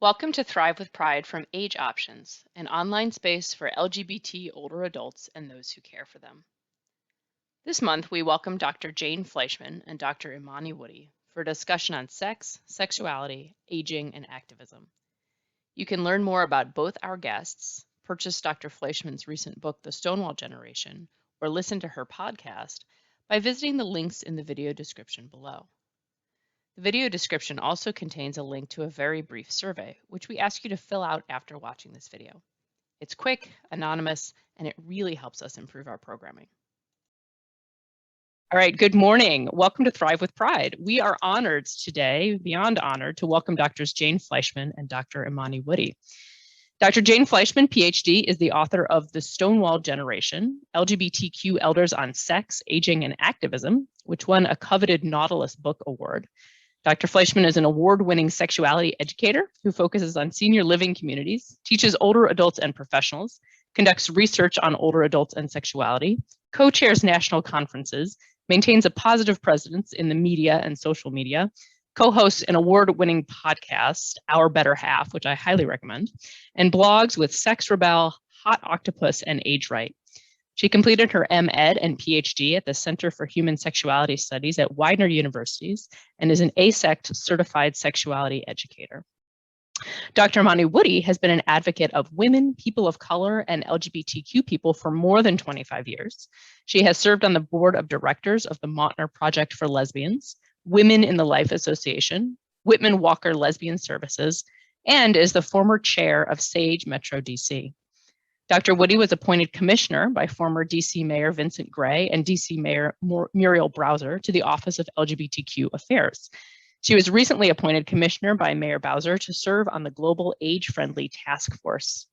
Welcome to Thrive with Pride from Age Options, an online space for LGBT older adults and those who care for them. This month, we welcome Dr. Jane Fleischman and Dr. Imani Woody for a discussion on sex, sexuality, aging, and activism. You can learn more about both our guests, purchase Dr. Fleischman's recent book, The Stonewall Generation, or listen to her podcast by visiting the links in the video description below. The video description also contains a link to a very brief survey, which we ask you to fill out after watching this video. It's quick, anonymous, and it really helps us improve our programming. All right, good morning. Welcome to Thrive with Pride. We are honored today, beyond honored, to welcome Drs. Jane Fleischman and Dr. Imani Woody. Dr. Jane Fleischman, PhD, is the author of The Stonewall Generation, LGBTQ Elders on Sex, Aging, and Activism, which won a coveted Nautilus Book Award. Dr. Fleischman is an award-winning sexuality educator who focuses on senior living communities, teaches older adults and professionals, conducts research on older adults and sexuality, co-chairs national conferences, maintains a positive presence in the media and social media, co-hosts an award-winning podcast, Our Better Half, which I highly recommend, and blogs with Sex Rebel, Hot Octopus, and Age Right. She completed her M.Ed and PhD at the Center for Human Sexuality Studies at Widener Universities and is an ASECT certified sexuality educator. Dr. Imani Woody has been an advocate of women, people of color, and LGBTQ people for more than 25 years. She has served on the board of directors of the Montner Project for Lesbians, Women in the Life Association, Whitman Walker Lesbian Services, and is the former chair of SAGE Metro DC. Dr. Woody was appointed commissioner by former DC Mayor Vincent Gray and DC Mayor Muriel Bowser to the Office of LGBTQ Affairs. She was recently appointed commissioner by Mayor Bowser to serve on the Global Age-Friendly Task Force.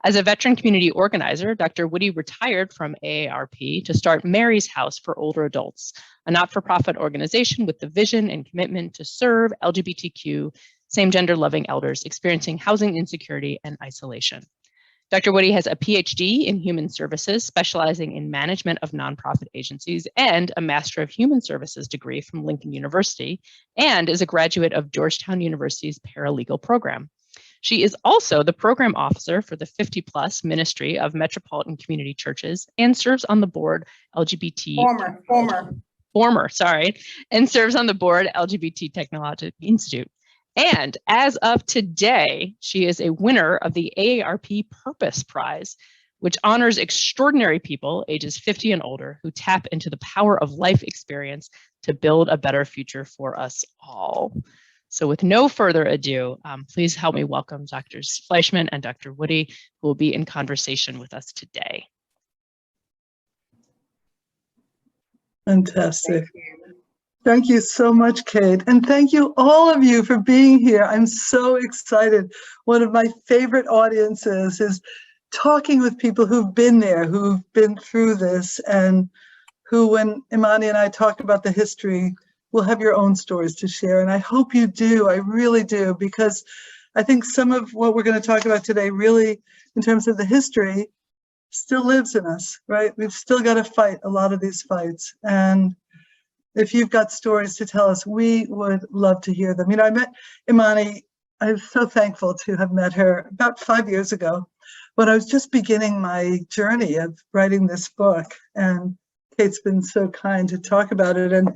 As a veteran community organizer, Dr. Woody retired from AARP to start Mary's House for Older Adults, a not-for-profit organization with the vision and commitment to serve LGBTQ, same-gender loving elders experiencing housing insecurity and isolation. Dr. Woody has a PhD in Human Services, specializing in management of nonprofit agencies, and a Master of Human Services degree from Lincoln University, and is a graduate of Georgetown University's paralegal program. She is also the program officer for the 50+ Ministry of Metropolitan Community Churches and serves on the board LGBT and serves on the board LGBT Technology Institute. And as of today, she is a winner of the AARP Purpose Prize, which honors extraordinary people ages 50 and older who tap into the power of life experience to build a better future for us all. So with no further ado, please help me welcome Drs. Fleischman and Dr. Woody, who will be in conversation with us today. Fantastic. Thank you so much, Kate. And thank you all of you for being here. I'm so excited. One of my favorite audiences is talking with people who've been there, who've been through this, and who, when Imani and I talk about the history, will have your own stories to share. And I hope you do, I really do, because I think some of what we're going to talk about today really, in terms of the history, still lives in us, right? We've still got to fight a lot of these fights. And if you've got stories to tell us, we would love to hear them. You know, I met Imani, I'm so thankful to have met her about 5 years ago when I was just beginning my journey of writing this book. And Kate's been so kind to talk about it. And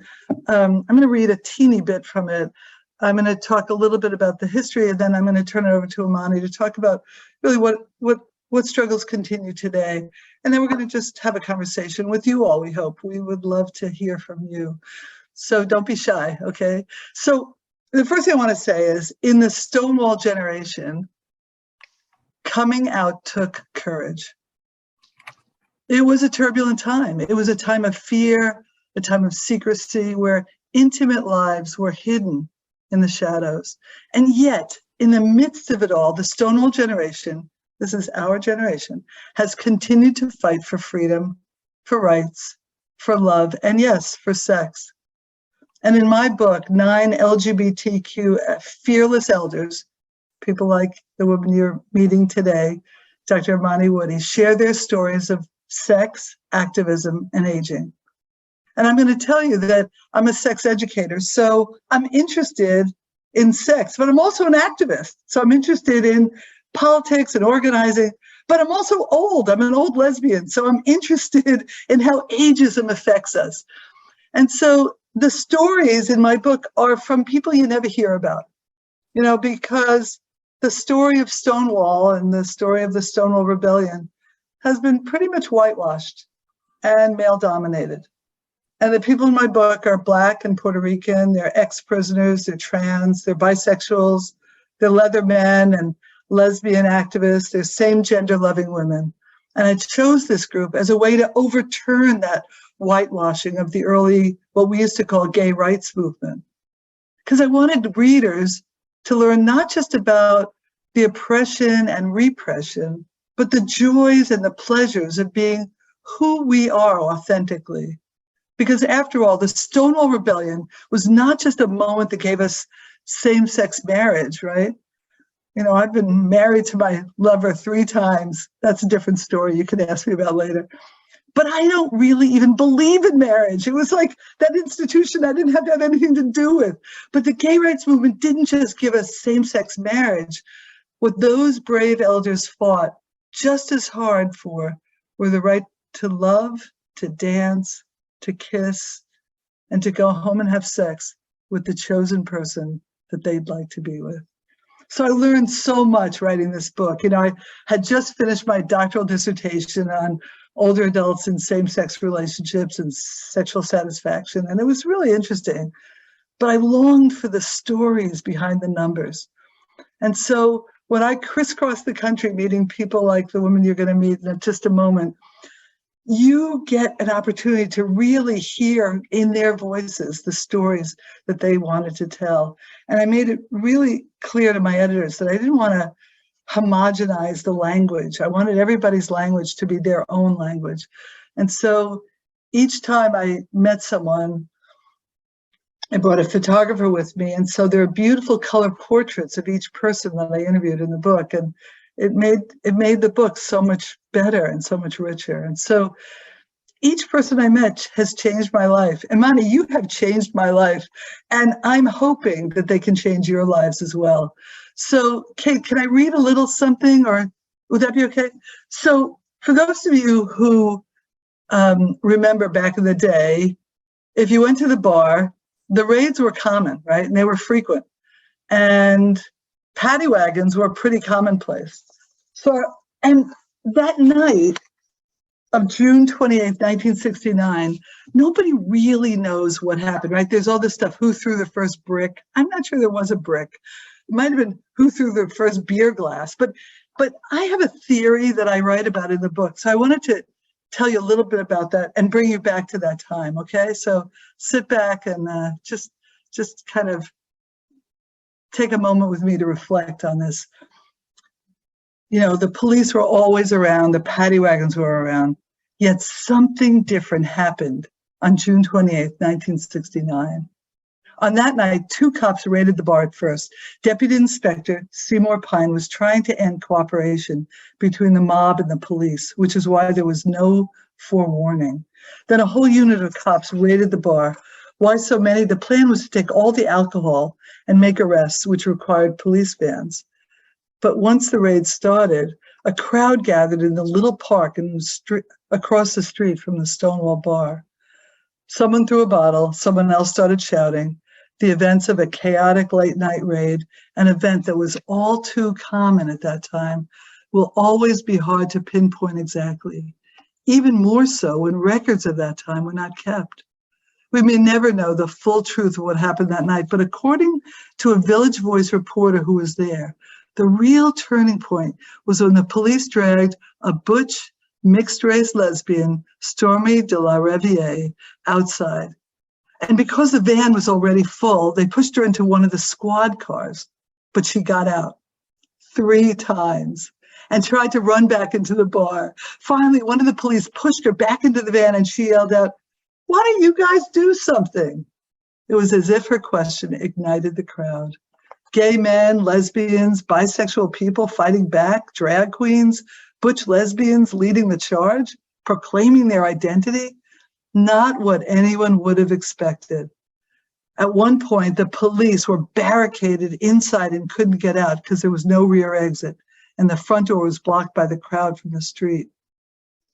I'm going to read a teeny bit from it. I'm going to talk a little bit about the history, and then I'm going to turn it over to Imani to talk about really what struggles continue today. And then we're going to just have a conversation with you all, we hope. We would love to hear from you. So don't be shy, okay? So the first thing I want to say is, in the Stonewall generation, coming out took courage. It was a turbulent time. It was a time of fear, a time of secrecy, where intimate lives were hidden in the shadows. And yet, in the midst of it all, the Stonewall generation, this is our generation, has continued to fight for freedom, for rights, for love, and yes, for sex. And in my book, 9 LGBTQ fearless elders, people like the woman you're meeting today, Dr. Imani Woody, share their stories of sex, activism, and aging. And I'm going to tell you that I'm a sex educator, so I'm interested in sex, but I'm also an activist. So I'm interested in politics and organizing, but I'm also old. I'm an old lesbian. So I'm interested in how ageism affects us. And so the stories in my book are from people you never hear about, because the story of Stonewall and the story of the Stonewall Rebellion has been pretty much whitewashed and male dominated. And the people in my book are Black and Puerto Rican, they're ex-prisoners, they're trans, they're bisexuals, they're leather men and lesbian activists, they're same-gender loving women. And I chose this group as a way to overturn that whitewashing of the early, what we used to call gay rights movement. Because I wanted readers to learn not just about the oppression and repression, but the joys and the pleasures of being who we are authentically. Because after all, the Stonewall Rebellion was not just a moment that gave us same-sex marriage, right? I've been married to my lover 3 times. That's a different story you can ask me about later. But I don't really even believe in marriage. It was like that institution I didn't have to have anything to do with. But the gay rights movement didn't just give us same-sex marriage. What those brave elders fought just as hard for were the right to love, to dance, to kiss, and to go home and have sex with the chosen person that they'd like to be with. So I learned so much writing this book. I had just finished my doctoral dissertation on older adults in same-sex relationships and sexual satisfaction, and it was really interesting. But I longed for the stories behind the numbers. And so when I crisscrossed the country meeting people like the woman you're going to meet in just a moment, you get an opportunity to really hear in their voices the stories that they wanted to tell. And I made it really clear to my editors that I didn't want to homogenize the language. I wanted everybody's language to be their own language. And so each time I met someone, I brought a photographer with me. And so there are beautiful color portraits of each person that I interviewed in the book. And it made the book so much better and so much richer. And so each person I met has changed my life. Imani, you have changed my life. And I'm hoping that they can change your lives as well. So Kate, can I read a little something, or would that be okay? So for those of you who remember back in the day, if you went to the bar, the raids were common, right? And they were frequent. And paddy wagons were pretty commonplace. So, and that night of June 28th, 1969, nobody really knows what happened, right? There's all this stuff, who threw the first brick? I'm not sure there was a brick. It might have been who threw the first beer glass, but I have a theory that I write about in the book. So I wanted to tell you a little bit about that and bring you back to that time, okay? So sit back and just kind of take a moment with me to reflect on this. The police were always around, the paddy wagons were around, yet something different happened on June 28th, 1969. On that night, 2 cops raided the bar at first. Deputy Inspector Seymour Pine was trying to end cooperation between the mob and the police, which is why there was no forewarning. Then a whole unit of cops raided the bar. Why so many? The plan was to take all the alcohol and make arrests, which required police vans. But once the raid started, a crowd gathered in the little park in the street, across the street from the Stonewall bar. Someone threw a bottle, someone else started shouting. The events of a chaotic late-night raid, an event that was all too common at that time, will always be hard to pinpoint exactly, even more so when records of that time were not kept. We may never know the full truth of what happened that night, but according to a Village Voice reporter who was there, the real turning point was when the police dragged a butch, mixed-race lesbian, Stormy de la Riviere, outside. And because the van was already full, they pushed her into one of the squad cars, but she got out 3 times and tried to run back into the bar. Finally, one of the police pushed her back into the van and she yelled out, "Why don't you guys do something?" It was as if her question ignited the crowd. Gay men, lesbians, bisexual people fighting back, drag queens, butch lesbians leading the charge, proclaiming their identity. Not what anyone would have expected. At one point, the police were barricaded inside and couldn't get out because there was no rear exit, and the front door was blocked by the crowd from the street.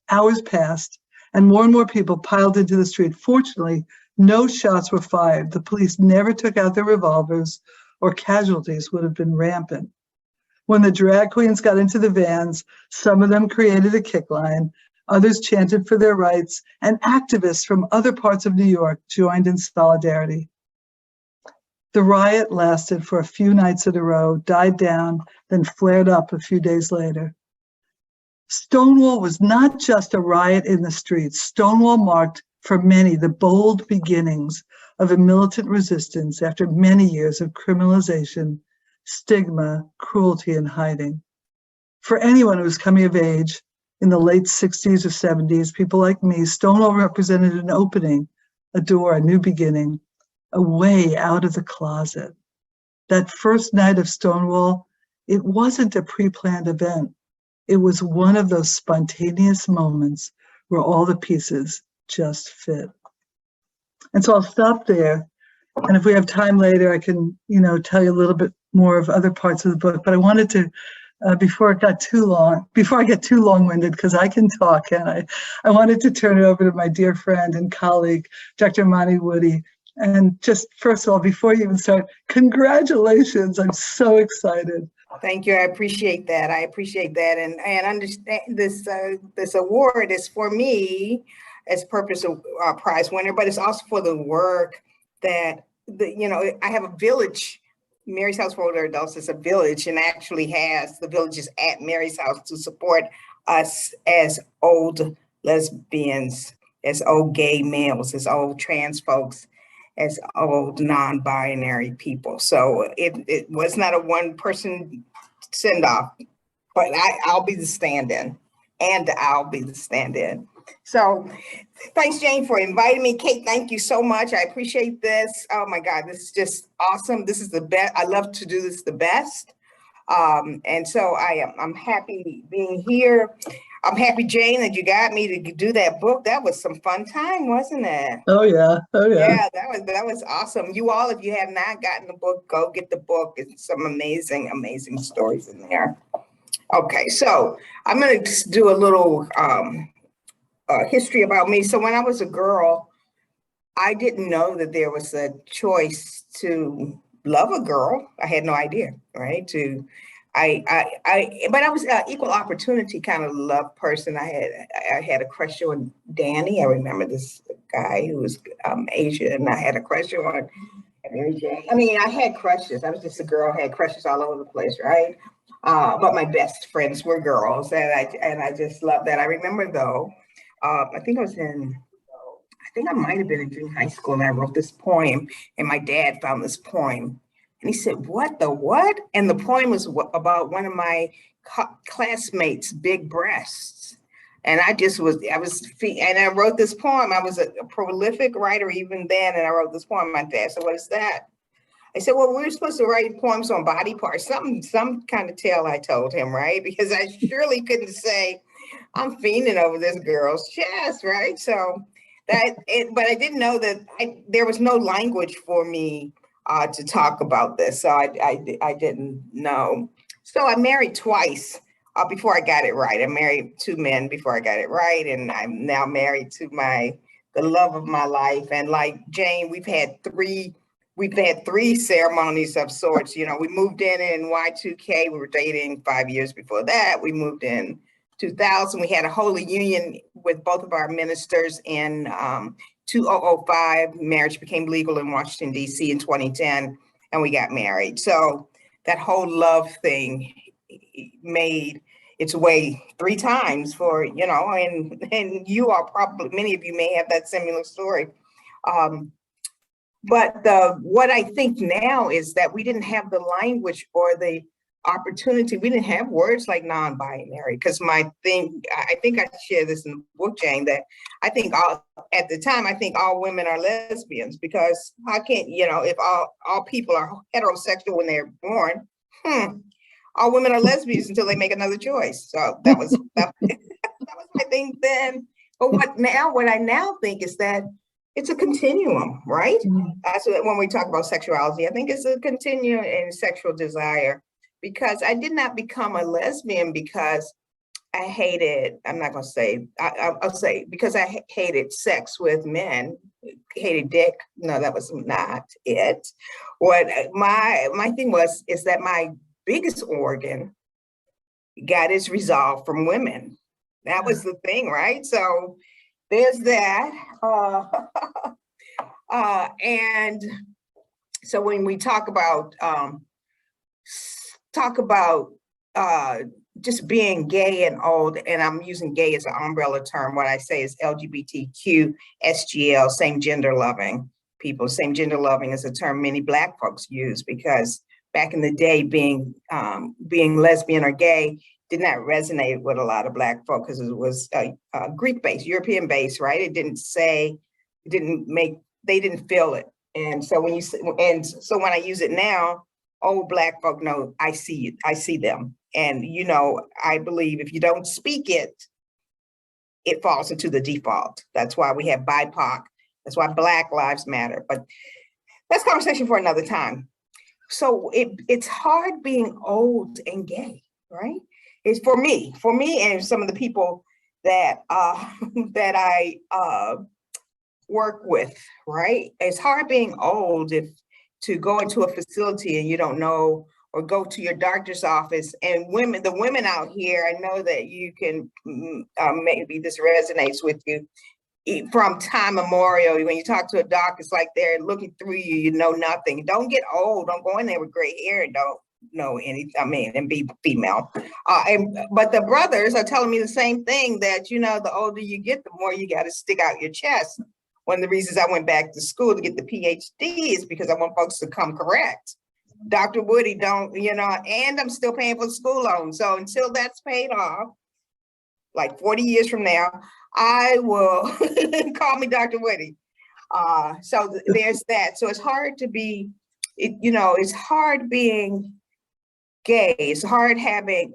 Hours passed, and more people piled into the street. Fortunately, no shots were fired. The police never took out their revolvers, or casualties would have been rampant. When the drag queens got into the vans, some of them created a kick line, others chanted for their rights, and activists from other parts of New York joined in solidarity. The riot lasted for a few nights in a row, died down, then flared up a few days later. Stonewall was not just a riot in the streets. Stonewall marked for many the bold beginnings of a militant resistance after many years of criminalization, stigma, cruelty, and hiding. For anyone who was coming of age in the late 60s or 70s, people like me, Stonewall represented an opening, a door, a new beginning, a way out of the closet. That first night of Stonewall, it wasn't a pre-planned event. It was one of those spontaneous moments where all the pieces just fit. And so I'll stop there. And if we have time later, I can, tell you a little bit more of other parts of the book. But I wanted to, before I get too long-winded, because I can talk, and I wanted to turn it over to my dear friend and colleague, Dr. Imani Woody. And just first of all, before you even start, congratulations! I'm so excited. Thank you. I appreciate that. And understand this award is for me as Purpose Prize winner, but it's also for the work that I have a village. Mary's House for Older Adults is a village, and actually has the villages at Mary's House to support us as old lesbians, as old gay males, as old trans folks, as old non-binary people. So it was not a one-person send-off, but I'll be the stand-in, and I'll be the stand-in. So thanks, Jane, for inviting me. Kate, thank you so much. I appreciate this. Oh my God, this is just awesome. This is the best. I love to do this the best. And so I'm happy being here. I'm happy, Jane, that you got me to do that book. That was some fun time, wasn't it? Oh yeah. Yeah, that was awesome. You all, if you have not gotten the book, go get the book. It's some amazing stories in there. Okay, so I'm going to do a little history about me. So when I was a girl, I didn't know that there was a choice to love a girl. I had no idea, right? But I was an equal opportunity kind of love person. I had a crush on Danny. I remember this guy who was Asian, and I had a crush on Mary Jane. I mean, I had crushes. I was just a girl, had crushes all over the place, right? But my best friends were girls, and I just loved that. I remember though, I think I might have been in junior high school, and I wrote this poem, and my dad found this poem. And he said, what the what? And the poem was about one of my classmates' big breasts. And I wrote this poem. I was a prolific writer even then, and I wrote this poem. My dad said, what is that? I said, well, we're supposed to write poems on body parts, some kind of tale I told him, right? Because I surely couldn't say, I'm fiending over this girl's chest, right? So but I didn't know that there was no language for me to talk about this. So I didn't know. So I married twice before I got it right. I married two men before I got it right. And I'm now married to the love of my life. And like Jane, we've had three ceremonies of sorts. We moved in Y2K. We were dating 5 years before that. We moved in 2000. We had a holy union with both of our ministers in 2005. Marriage became legal in Washington, D.C. in 2010, and we got married. So that whole love thing made its way 3 times for, and you are probably, many of you may have that similar story. But what I think now is that we didn't have the language or the opportunity. We didn't have words like non-binary, because I think I share this in the book, Jane, that at the time I think all women are lesbians, because how can't, if all people are heterosexual when they're born, all women are lesbians until they make another choice. So that was my thing then. But what I now think is that it's a continuum, right? Mhm. That's what, when we talk about sexuality, I think it's a continuum in sexual desire, because I did not become a lesbian because I hated, I'm not gonna say, I'll say, because I hated sex with men, hated dick. No, that was not it. What my thing was, is that my biggest organ got its resolve from women. That was the thing, right? So there's that. And so when we talk about uh, just being gay and old, and I'm using gay as an umbrella term, what I say is LGBTQ, SGL, same gender loving people. Same gender loving is a term many Black folks use, because back in the day, being lesbian or gay did not resonate with a lot of Black folks, because it was Greek-based, European-based, right? It didn't say, it didn't make, they didn't feel it. And so when you, and so when I use it now, old Black folk know I see it, I see them. And, you know, I believe if you don't speak it, it falls into the default. That's why we have BIPOC. That's why Black Lives Matter. But that's conversation for another time. So it's hard being old and gay, right? It's for me and some of the people that that I work with, right? It's hard being old to go into a facility and you don't know, or go to your doctor's office, and the women out here, I know that you can, maybe this resonates with you, from time immemorial, when you talk to a doc, it's like they're looking through you, you know nothing. Don't get old, don't go in there with gray hair and don't know anything, I mean, and be female. But the brothers are telling me the same thing, that, you know, the older you get, the more you got to stick out your chest. One of the reasons I went back to school to get the PhD is because I want folks to come correct. Dr. Woody don't, you know, and I'm still paying for the school loan. So until that's paid off, like 40 years from now, I will call me Dr. Woody. So there's that. So it's hard to be, you know, it's hard being gay. It's hard having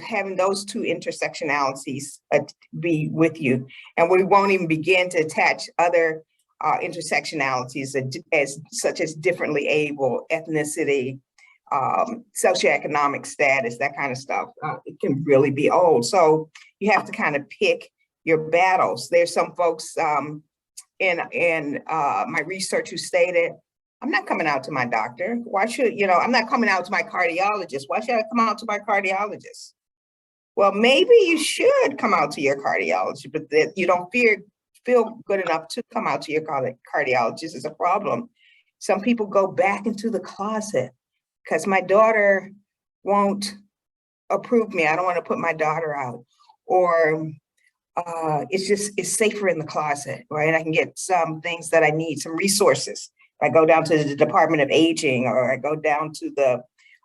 having those two intersectionalities be with you. And we won't even begin to attach other intersectionalities as such as differently able, ethnicity, socioeconomic status, that kind of stuff. It can really be old. So you have to kind of pick your battles. There's some folks in my research who stated, I'm not coming out to my doctor. Why should, you know, I'm not coming out to my cardiologist. Why should I come out to my cardiologist? Well, maybe you should come out to your cardiologist, but that you don't feel good enough to come out to your cardiologist is a problem. Some people go back into the closet because my daughter won't approve me. I don't want to put my daughter out. Or it's safer in the closet, right? I can get some things that I need, some resources. I go down to the Department of Aging, or I go down to the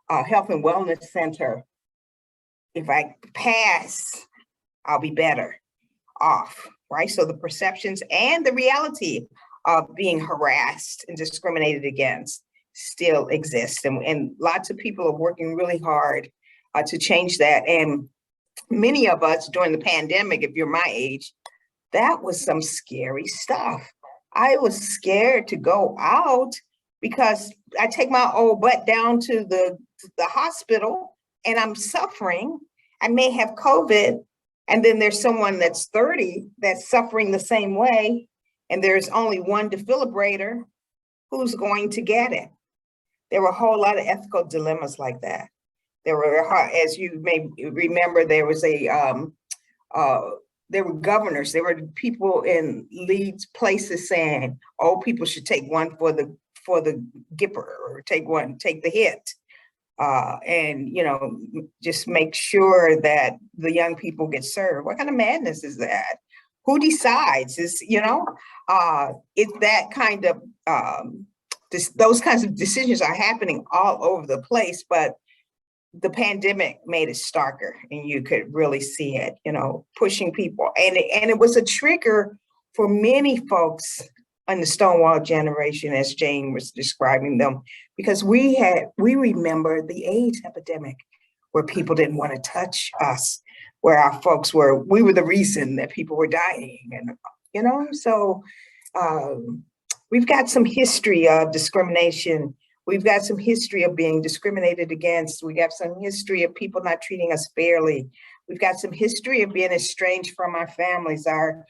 Health and Wellness Center. If I pass, I'll be better off, right? So the perceptions and the reality of being harassed and discriminated against still exists. And lots of people are working really hard to change that. And many of us during the pandemic, if you're my age, that was some scary stuff. I was scared to go out because I take my old butt down to the hospital and I'm suffering. I may have COVID, and then there's someone that's 30 that's suffering the same way, and there's only one defibrillator. Who's going to get it? There were a whole lot of ethical dilemmas like that. There were, as you may remember, there was there were governors, there were people in lead places saying, old people should take one for the gipper, or take the hit. And, you know, just make sure that the young people get served. What kind of madness is that? Who decides? Is, you know, it's that kind of, those kinds of decisions are happening all over the place, but the pandemic made it starker, and you could really see it, you know, pushing people. And it was a trigger for many folks in the Stonewall generation, as Jane was describing them, because we remember the AIDS epidemic, where people didn't want to touch us, where our folks we were the reason that people were dying. And, you know, so we've got some history of discrimination. We've got some history of being discriminated against. We got some history of people not treating us fairly. We've got some history of being estranged from our families, our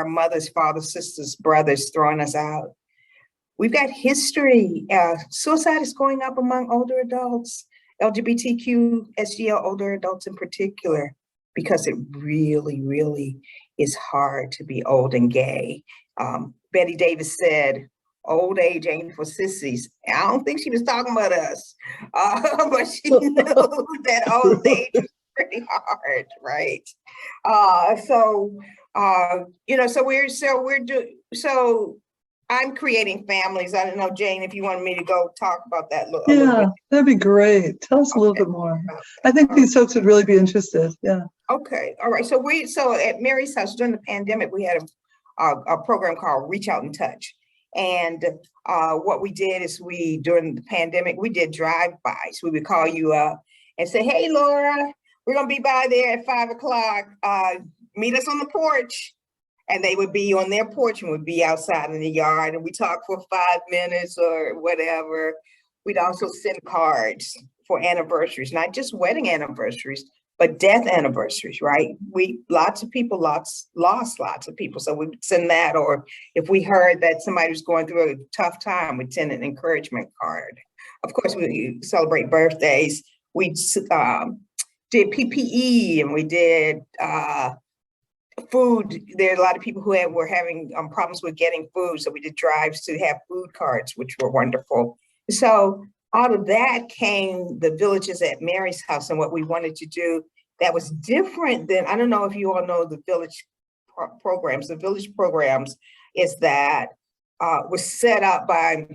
mothers, fathers, sisters, brothers throwing us out. We've got history. Suicide is going up among older adults, LGBTQ, SGL older adults in particular, because it really, really is hard to be old and gay. Betty Davis said, old age ain't for sissies. I don't think she was talking about us, but she knew that old age is pretty hard, right? So I'm creating families. I don't know, Jane, if you wanted me to go talk about that a little bit. That'd be great. Tell us a little bit more. I think these folks would really be interested. Yeah. Okay. All right. So at Mary's house during the pandemic, we had a program called Reach Out and Touch. And what we did is during the pandemic, we did drive-bys. We would call you up and say, hey, Laura, we're going to be by there at 5 o'clock. Meet us on the porch. And they would be on their porch and would be outside in the yard. And we talk for 5 minutes or whatever. We'd also send cards for anniversaries, not just wedding anniversaries, but death anniversaries, right? Lots of people lost lots of people. So we'd send that, or if we heard that somebody was going through a tough time, we'd send an encouragement card. Of course, we celebrate birthdays. We did PPE and we did food. There are a lot of people who were having problems with getting food. So we did drives to have food cards, which were wonderful. So out of that came the Villages at Mary's House and what we wanted to do that was different than, I don't know if you all know the village programs. The village programs is that was set up by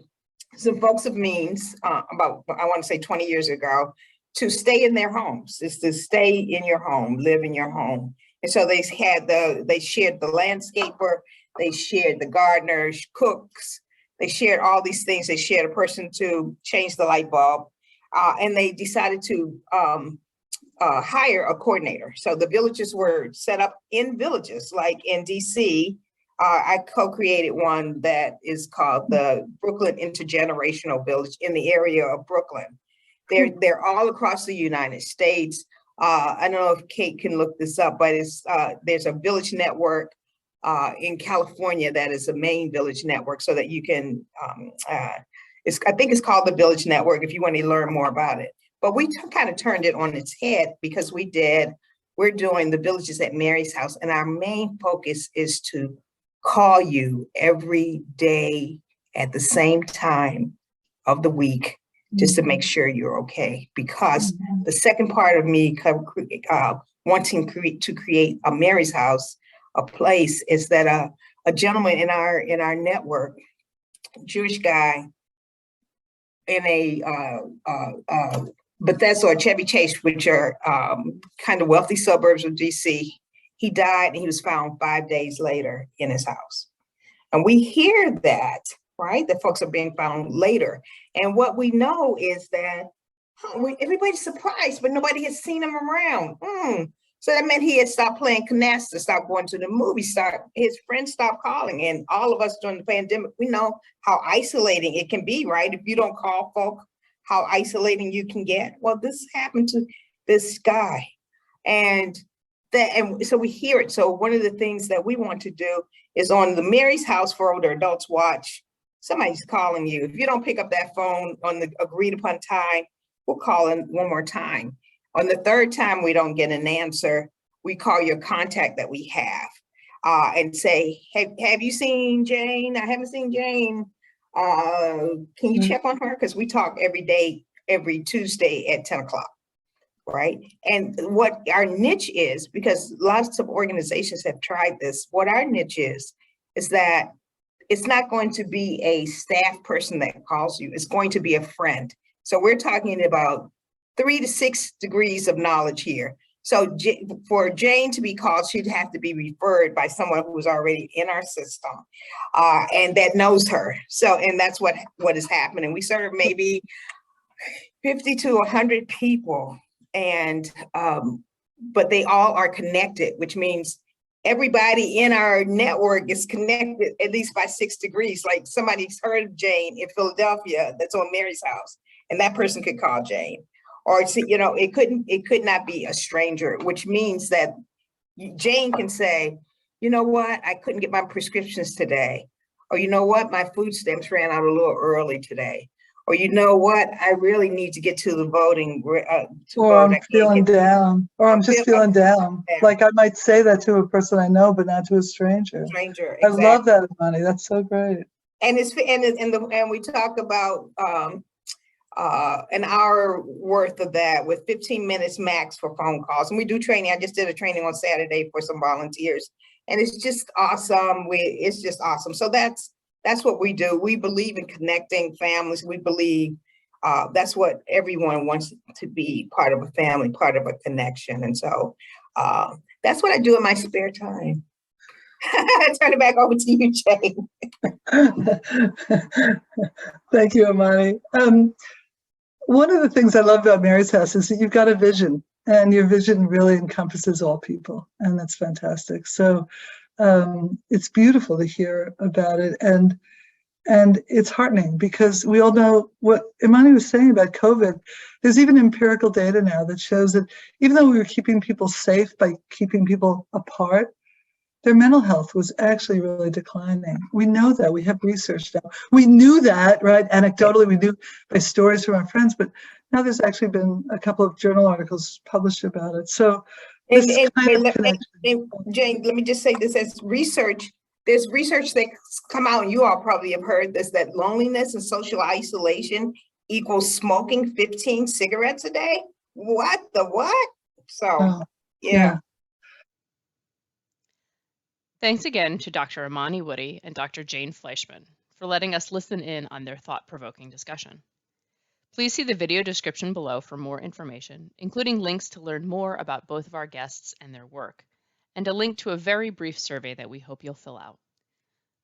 some folks of means about, I want to say 20 years ago, to stay in their homes. It's to stay in your home, live in your home. And so they shared the landscaper, they shared the gardeners, cooks, they shared all these things. They shared a person to change the light bulb, and they decided to hire a coordinator. So the villages were set up in villages, like in DC. I co-created one that is called the Brooklyn Intergenerational Village in the area of Brooklyn. They're all across the United States. I don't know if Kate can look this up, but there's a village network in California that is a main village network, so that you can, I think it's called the Village Network if you want to learn more about it. But we kind of turned it on its head because we're doing the Villages at Mary's House, and our main focus is to call you every day at the same time of the week, just to make sure you're okay. Because the second part of me wanting to create a Mary's House, a place, is that a gentleman in our network, Jewish guy, in a Bethesda or Chevy Chase, which are kind of wealthy suburbs of DC, he died and he was found 5 days later in his house. And we hear that, right? That folks are being found later. And what we know is that everybody's surprised, but nobody has seen him around. So that meant he had stopped playing canasta, stopped going to the movies, his friends stopped calling. And all of us during the pandemic, we know how isolating it can be, right? If you don't call folk, how isolating you can get. Well, this happened to this guy. And so we hear it. So one of the things that we want to do is on the Mary's House for Older Adults Watch, somebody's calling you. If you don't pick up that phone on the agreed upon time, we'll call in one more time. On the third time we don't get an answer, we call your contact that we have and say, have you seen Jane? I haven't seen Jane. Can you check on her? Because we talk every day, every Tuesday at 10 o'clock, right? And what our niche is, because lots of organizations have tried this, what our niche is that it's not going to be a staff person that calls you. It's going to be a friend. So we're talking about 3 to 6 degrees of knowledge here. So for Jane to be called, she'd have to be referred by someone who was already in our system and that knows her. So, and that's what is happening. We serve maybe 50 to 100 people, and but they all are connected, which means everybody in our network is connected at least by 6 degrees. Like somebody's heard of Jane in Philadelphia that's on Mary's house, and that person could call Jane. Or you know, it could not be a stranger, which means that Jane can say, you know what, I couldn't get my prescriptions today. Or you know what, my food stamps ran out a little early today. Or you know what, I really need to get to the voting. I'm feeling down, or I'm just feeling down. Like I might say that to a person I know, but not to a stranger. Exactly. I love that, Imani. That's so great. And and we talk about an hour worth of that with 15 minutes max for phone calls. And we do training. I just did a training on Saturday for some volunteers, and it's just awesome. It's just awesome. So that's what we do. We believe in connecting families. We believe that's what everyone wants to be, part of a family, part of a connection. And so that's what I do in my spare time. I turn it back over to you, Jane. Thank you, Imani. One of the things I love about Mary's House is that you've got a vision, and your vision really encompasses all people, and that's fantastic. So it's beautiful to hear about it, and it's heartening because we all know what Imani was saying about COVID. There's even empirical data now that shows that even though we were keeping people safe by keeping people apart, their mental health was actually really declining. We know that. We have research now. We knew that, right? Anecdotally, we knew by stories from our friends, but now there's actually been a couple of journal articles published about it. So this kind of connection. Jane, let me just say this as research. There's research that's come out, and you all probably have heard this, that loneliness and social isolation equals smoking 15 cigarettes a day. What the what? So, yeah. Thanks again to Dr. Imani Woody and Dr. Jane Fleischman for letting us listen in on their thought-provoking discussion. Please see the video description below for more information, including links to learn more about both of our guests and their work, and a link to a very brief survey that we hope you'll fill out.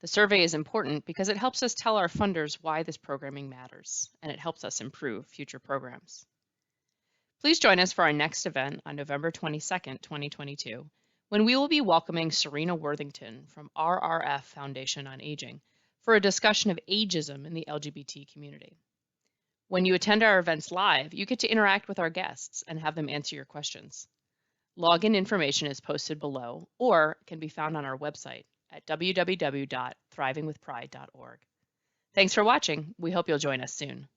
The survey is important because it helps us tell our funders why this programming matters, and it helps us improve future programs. Please join us for our next event on November 22nd, 2022, when we will be welcoming Serena Worthington from RRF Foundation on Aging for a discussion of ageism in the LGBT community. When you attend our events live, you get to interact with our guests and have them answer your questions. Login information is posted below or can be found on our website at www.thrivingwithpride.org. Thanks for watching. We hope you'll join us soon.